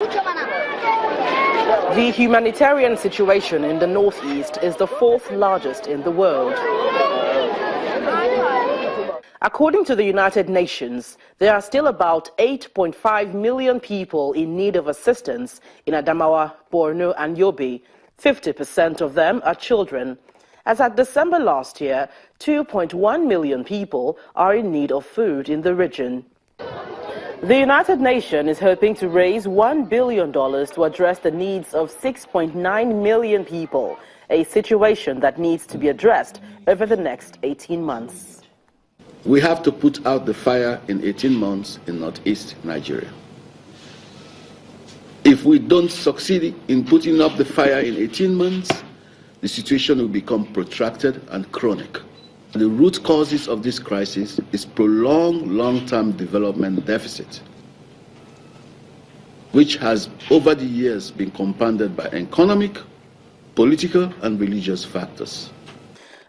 The humanitarian situation in the northeast is the fourth largest in the world. According to the United Nations, there are still about 8.5 million people in need of assistance in Adamawa, Borno and Yobe. 50% of them are children. As at December last year, 2.1 million people are in need of food in the region. The United Nations is hoping to raise $1 billion to address the needs of 6.9 million people, a situation that needs to be addressed over the next 18 months. We have to put out the fire in 18 months in northeast Nigeria. If we don't succeed in putting up the fire in 18 months, the situation will become protracted and chronic. The root causes of this crisis is prolonged long-term development deficit, which has over the years been compounded by economic, political and religious factors.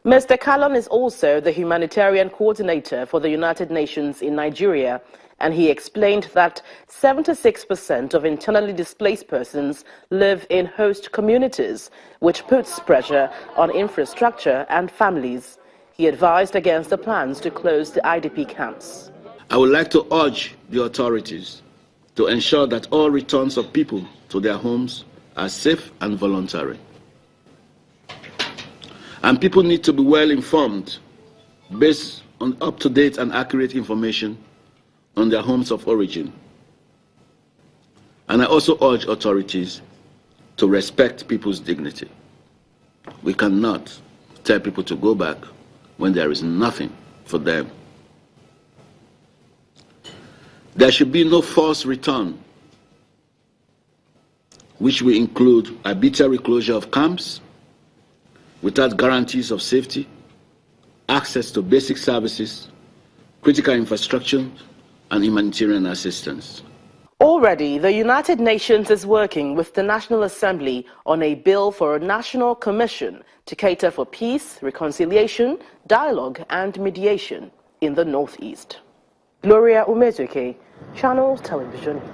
Mr. Kallon is also the humanitarian coordinator for the United Nations in Nigeria, and he explained that 76% of internally displaced persons live in host communities, which puts pressure on infrastructure and families. He advised against the plans to close the IDP camps. I would like to urge the authorities to ensure that all returns of people to their homes are safe and voluntary. And people need to be well informed based on up-to-date and accurate information on their homes of origin. And I also urge authorities to respect people's dignity. We cannot tell people to go back when there is nothing for them. There should be no forced return, which will include arbitrary closure of camps without guarantees of safety, access to basic services, critical infrastructure, and humanitarian assistance. Already, the United Nations is working with the National Assembly on a bill for a national commission to cater for peace, reconciliation, dialogue and mediation in the Northeast. Gloria Umezuke, Channels Television News.